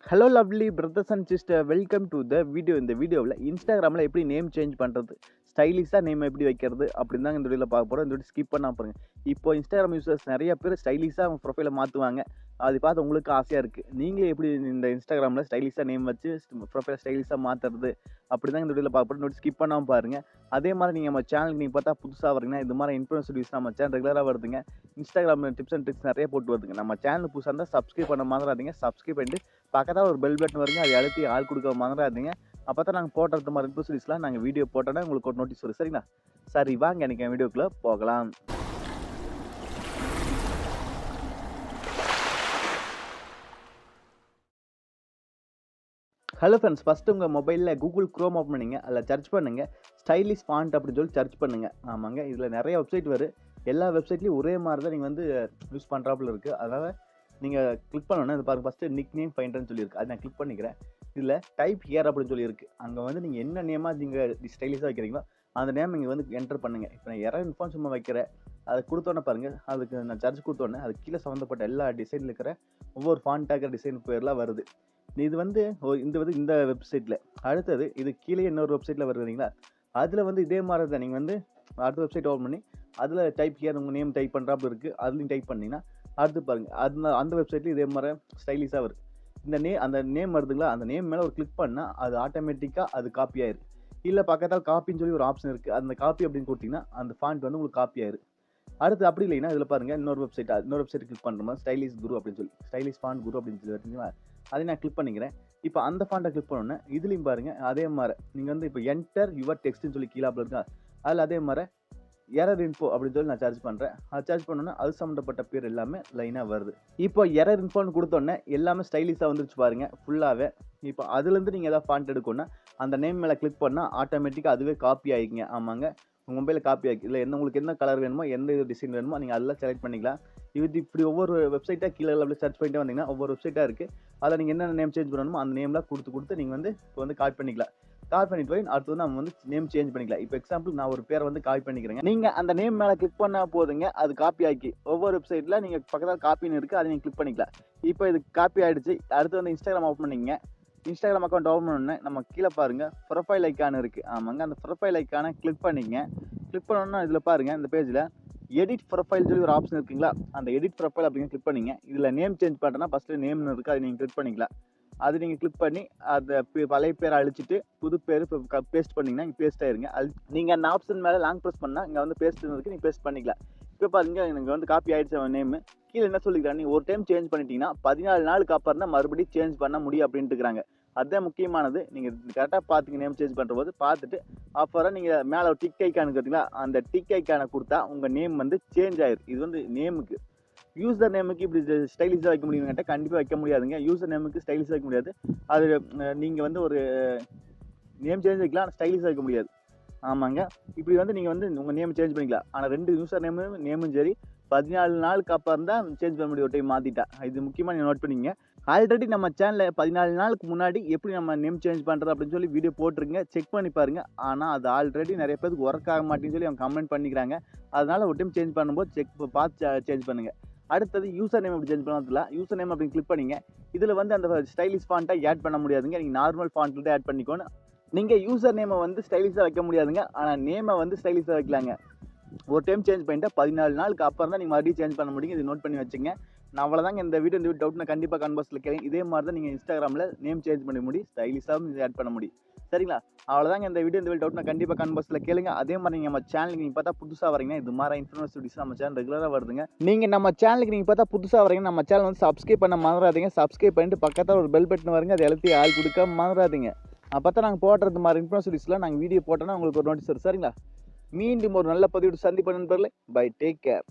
Hello lovely brothers and sister, welcome to the video. இந்த வீடியோவில் இன்ஸ்டாகிராமில் எப்படி நேம் சேஞ்ச் பண்ணுறது, ஸ்டைலிஷாக நேம் எப்படி வைக்கிறது அப்படின்னு தான் இந்த வீடியோவில் பார்க்க போகிறோம். இந்த வீடியோ ஸ்கிப் பண்ணால் பாருங்கள். இப்போ இன்ஸ்டாகிராம் யூசர்ஸ் நிறைய பேர் ஸ்டைலிஷாக அவங்க ப்ரொஃபைலை மாற்றுவாங்க. அது பார்த்து உங்களுக்கு ஆசையாக இருக்குது. நீங்களே எப்படி இந்த இன்ஸ்டாகிராமில் ஸ்டைலிஷாக நேம் வச்சு ப்ரொஃபைலை ஸ்டைலிஷாக மாற்றுறது அப்படி தான் இந்த வீடியோவில் பார்க்க போகிறோம். இந்த ஸ்கிப் பண்ணாமல் பாருங்கள். அதே மாதிரி நீங்கள் நம்ம சேனலுக்கு நீங்கள் பார்த்தா புதுசாக வரீங்கன்னா இது மாதிரி இன்ஃப்ளூயன்ஸ் வீடியோஸ் நம்ம சேனல் ரெகுலராக வருதுங்க. இன்ஸ்டாகிராமில் டிப்ஸ் அண்ட் ட்ரிக்ஸ் நிறைய போட்டு வருதுங்க. நம்ம சேனல் புதுசாக இருந்தால் சப்ஸ்கிரைப் பண்ண மாதிரிங்க. சப்ஸ்கிரைப் பண்ணிட்டு பக்கத்தில் ஒரு பெல் பட்டன் வருங்க, அதை அழுத்தி ஆள் கொடுக்க மறந்துடாதீங்க. அப்போ தான் நாங்கள் போடுறது மாதிரி இன்ஃபோசிரிஸ்லாம் நாங்கள் வீடியோ போட்டோன்னா உங்களுக்கு ஒரு நோட்டீஸ் வரும். சரிங்களா? சரி வாங்க எனக்கு என் வீடியோக்குள்ளே போகலாம். ஹலோ ஃப்ரெண்ட்ஸ், ஃபஸ்ட்டு உங்கள் மொபைலில் கூகுள் க்ரோம் ஓப்பன் பண்ணிங்க. அதில் சர்ச் பண்ணுங்கள் ஸ்டைலிஷ் ஃபாண்ட் அப்படின்னு சொல்லி சர்ச் பண்ணுங்கள். ஆமாங்க, இதில் நிறைய வெப்சைட் வரும். எல்லா வெப்சைட்லேயும் ஒரே மாதிரி தான் நீங்கள் வந்து யூஸ் பண்ணுறாப்புல இருக்குது. அதனால் நீங்கள் கிளிக் பண்ணோன்னா இது பாருங்கள், ஃபஸ்ட்டு நிக் நேம் ஃபைண்டர்னு சொல்லியிருக்கு. அதை நான் கிளிக் பண்ணிக்கிறேன். இதில் டைப் ஹியர் அப்படின்னு சொல்லியிருக்கு. அங்கே வந்து நீங்கள் என்ன நேமாக நீங்கள் ஸ்டைலிஷாக வைக்கிறீங்களோ அந்த நேம் இங்கே வந்து என்டர் பண்ணுங்கள். இப்போ நான் எரர் இன்ஃபார்ம் சும்மா வைக்கிறேன். அதை கொடுத்தோன்னே பாருங்கள், அதுக்கு நான் சர்ச் கொடுத்தோன்னே அது கீழே சம்மந்தப்பட்ட எல்லா டிசைனில் இருக்கிற ஒவ்வொரு ஃபாண்டாக டிசைன் பேர்லாம் வருது. இது வந்து இந்த வெப்சைட்டில். அடுத்தது இது கீழே இன்னொரு வெப்சைட்டில் வருதுங்களா, அதில் வந்து இதே மாதிரி தான் நீங்கள் வந்து அடுத்த வெப்சைட் ஓப்பன் பண்ணி அதில் டைப் ஹியர் உங்கள் நேம் டைப் பண்ணுறாப்புல இருக்குது. அதுலேயும் டைப் பண்ணிங்கன்னா அடுத்து பாருங்கள், அந்த வெப்சைட்லேயும் இதே மாதிரி ஸ்டைலிஷாக வருது. அந்த நேம் வருதுங்களா, அந்த நேம் மேலே ஒரு கிளிக் பண்ணால் அது ஆட்டோமேட்டிக்காக அது காப்பி ஆயிரு. இல்லை பக்கத்தால் காப்பின்னு சொல்லி ஒரு ஆப்ஷன் இருக்குது. அந்த காப்பி அப்படின்னு கொடுத்தீங்கன்னா அந்த ஃபாண்ட் வந்து உங்களுக்கு காப்பி ஆயிரு. அடுத்து அப்படி இல்லைன்னா இதில் பாருங்கள், இன்னொரு வெப்சைட் கிளிக் பண்ணுற மாதிரி ஸ்டைலிஷ் குரு அப்படின்னு சொல்லி ஸ்டைலிஷ் ஃபாண்ட் குரு அப்படின்னு சொல்லி பார்த்தீங்களா, அதை நான் கிளிக் பண்ணிக்கிறேன். இப்போ அந்த ஃபாண்ட்டை கிளிக் பண்ணோன்னே இதுலேயும் பாருங்கள் அதே மாதிரி நீங்கள் வந்து இப்போ என்டர் யுவர் டெக்ஸ்ட்னு சொல்லி கீழாப்பில் இருக்கா, அதில் அதே மாதிரி எரர் இன்ஃபோ அப்படின்னு சொல்லி நான் சர்ச் பண்ணுறேன். அது சர்ச் பண்ணோன்னா அது சம்மந்தப்பட்ட பேர் எல்லாமே லைனாக வருது. இப்போ எரர் இன்ஃபோன்னு கொடுத்தோன்னே எல்லாமே ஸ்டைலிஷாக வந்துருச்சு பாருங்கள் ஃபுல்லாகவே. இப்போ அதுலேருந்து நீங்கள் எதாவது ஃபாண்ட் எடுக்கணும்னா அந்த நேம் மேலே கிளிக் பண்ணால் ஆட்டோமேட்டிக்காக அதுவே காப்பி ஆகிக்குங்க. ஆமாங்க, உங்கள் மொபைலில் காப்பி ஆகி இல்லை உங்களுக்கு என்ன கலர் வேணுமோ எந்த டிசைன் வேணுமோ நீங்கள் அதெல்லாம் செலக்ட் பண்ணிக்கலாம். இது இப்படி ஒவ்வொரு வெப்சைட்டாக கீழே அப்படியே சர்ச் பண்ணிட்டே வந்தீங்கன்னா ஒவ்வொரு வெப்சைட்டாக இருக்குது. அதில் நீங்கள் என்னென்ன நேம் சேஞ்ச் பண்ணணுமோ அந்த நேம்லாம் கொடுத்து நீங்கள் வந்து இப்போ வந்து காப்பி பண்ணிக்கலாம். காப்பி பண்ணிட்டு போய் அடுத்து வந்து நம்ம வந்து நேம் சேஞ்ச் பண்ணிக்கலாம். இப்போ எக்ஸாம்பிள் நான் ஒரு பேரை வந்து காப்பி பண்ணிக்கிறேங்க. நீங்கள் அந்த நேம் மேலே கிளிக் பண்ணால் போதுங்க, அது காப்பி ஆக்கி ஒவ்வொரு வெப்சைட்டில் நீங்கள் பக்கத்தில் காப்பின்னு இருக்குது, அதை நீங்கள் கிளிக் பண்ணிக்கலாம். இப்போ இது காப்பி ஆகிடுச்சு. அடுத்து வந்து இன்ஸ்டாகிராம் ஓப்பன் பண்ணிங்க. இன்ஸ்டாகிராம் அக்கௌண்ட் ஓப்பன் பண்ணோன்னே நம்ம கீழே பாருங்கள் ப்ரொஃபைல் ஐக்கான் இருக்குது. ஆமாங்க, அந்த ப்ரொஃபைல் ஐக்கானை கிளிக் பண்ணிங்க. கிளிக் பண்ணோன்னா இதில் பாருங்கள், இந்த பேஜில் எடிட் ப்ரொஃபைல் சொல்லி ஒரு ஆப்ஷன் இருக்குங்களா, அந்த எடிட் ப்ரொஃபைல் அப்படின்னு கிளிக் பண்ணிங்க. இதில் நேம் சேஞ்ச் பண்ணுறேன்னா ஃபஸ்ட்டு நேம்னு இருக்குது, அதை நீங்கள் கிளிக் பண்ணிக்கலாம். அது நீங்கள் கிளிக் பண்ணி அந்த பழைய பேரை அழிச்சிட்டு புது பேர் இப்போ பேஸ்ட் பண்ணிங்கன்னா இங்கே பேஸ்ட் ஆயிருங்க. நீங்கள் அந்த ஆப்ஷன் மேலே லாங் ப்ரெஸ் பண்ணால் இங்கே வந்து பேஸ்ட் இருக்குது, நீங்கள் பேஸ்ட் பண்ணிக்கலாம். இப்போ பாருங்க எனக்கு வந்து காப்பி ஆகிடுச்சு அவன் நேம். கீழே என்ன சொல்லிக்கிறாங்க, நீங்கள் ஒரு டைம் சேஞ்ச் பண்ணிட்டீங்கன்னா 14 நாளுக்கு அப்புறம் தான் மறுபடியும் சேஞ்ச் பண்ண முடியும் அப்படின்ட்டு இருக்கிறாங்க. அதுதான் முக்கியமானது. நீங்கள் கரெக்டாக பார்த்துங்க, நேம் சேஞ்ச் பண்ணுற போது பார்த்துட்டு அப்புறம் நீங்கள் மேலே ஒரு டிக் ஐக்கானு பார்த்தீங்களா, அந்த டிக் ஐக்கானை கொடுத்தா உங்கள் நேம் வந்து சேஞ்ச் ஆயிரு. இது வந்து நேமுக்கு. யூசர் நேமுக்கு இப்படி ஸ்டைலிஷாக வைக்க முடியும்னு கேட்டால் கண்டிப்பாக வைக்க முடியாதுங்க. யூசர் நேமுக்கு ஸ்டைலிஷாக வைக்க முடியாது. அது நீங்கள் வந்து ஒரு நேம் சேஞ்ச் வைக்கலாம், ஸ்டைலிஷாக வைக்க முடியாது. ஆமாங்க, இப்படி வந்து நீங்கள் வந்து உங்கள் நேம் சேஞ்ச் பண்ணிக்கலாம். ஆனால் 2 யூசர் நேமும் சரி 14 நாளுக்கு அப்புறம் தான் சேஞ்ச் பண்ண முடியும். ஒரு டைம் மாற்றிட்டா. இது முக்கியமாக நீங்கள் நோட் பண்ணிங்க. ஆல்ரெடி நம்ம சேனலில் 14 நாளுக்கு முன்னாடி எப்படி நம்ம நேம் சேஞ்ச் பண்ணுறது அப்படின்னு சொல்லி வீடியோ போட்டிருங்க, செக் பண்ணி பாருங்கள். ஆனால் அது ஆல்ரெடி நிறைய பேருக்கு ஒர்க் ஆக மாட்டேன்னு சொல்லி அவங்க கமெண்ட் பண்ணிக்கிறாங்க. அதனால் ஒரு டைம் சேஞ்ச் பண்ணும்போது பார்த்து சேஞ்ச் பண்ணுங்கள். அடுத்தது யூசர் நேம் எப்படி சேஞ்ச் பண்ணலாம். யூசர் நேம் அப்படின்னு கிளிக் பண்ணிங்க. இதில் வந்து அந்த ஸ்டைலிஷ் ஃபாண்ட்டை ஆட் பண்ண முடியாதுங்க. நீங்கள் நார்மல் ஃபாண்ட்டில் தான் ஆட் பண்ணிக்கணும். நீங்கள் யூசர் நேமை வந்து ஸ்டைலிஷாக வைக்க முடியாதுங்க, ஆனால் நேமை வந்து ஸ்டைலிஷாக வைக்கலாங்க. ஒரு டைம் சேஞ்ச் பண்ணிட்டா 14 நாளுக்கு அப்புறம் தான் நீங்கள் மறுபடியும் சேஞ்ச் பண்ண முடியும். இது நோட் பண்ணி வச்சுங்க. நான் அவ்வளோதாங்க இந்த வீடியோ டவுட் நான் கண்டிப்பாக கன்வர்ஸில் கேளுங்க. இதே மாதிரி தான் நீங்கள் இன்ஸ்டாகிராமில் நேம் சேஞ்ச் பண்ண முடியும், ஸ்டைலிஷாகவும் ஆட் பண்ண முடியும். சரிங்களா? அவ்வளோதாங்க இந்த வீடியோ டவுட் நான் கண்டிப்பாக கன்வர்ஸில் கேளுங்க. அதே மாதிரி நீங்கள் நம்ம சேனலுக்கு நீங்கள் பார்த்தா புதுசாக வரீங்கன்னா இது மாதிரி இன்ஃபர்மேஷன் வீடியோஸ் நம்ம சேனல் ரெகுலராக வருதுங்க. நீங்கள் நம்ம சேனலுக்கு நீங்கள் பார்த்தா புதுசாக வரீங்கன்னா நம்ம சேனல் வந்து சப்ஸ்கிரைப் பண்ண மறந்துடாதீங்க. சப்ஸ்கிரைப் பண்ணிட்டு பக்கத்தில் ஒரு பெல் பட்டன் வருங்க, அதை எழுத்தி ஆள் கொடுக்க மறந்துடாதீங்க. அப்போ தான் நாங்கள் போடுறது மாதிரி இன்ஃபர்மேஷன் வீடியோஸ்லாம் நாங்கள் வீடியோ போட்டோன்னா உங்களுக்கு ஒரு நோட்டீஸ் வரும். சரிங்களா? மீண்டும் ஒரு நல்ல பதிவு சந்திப்பேன் நண்பர்களே. Bye, take care.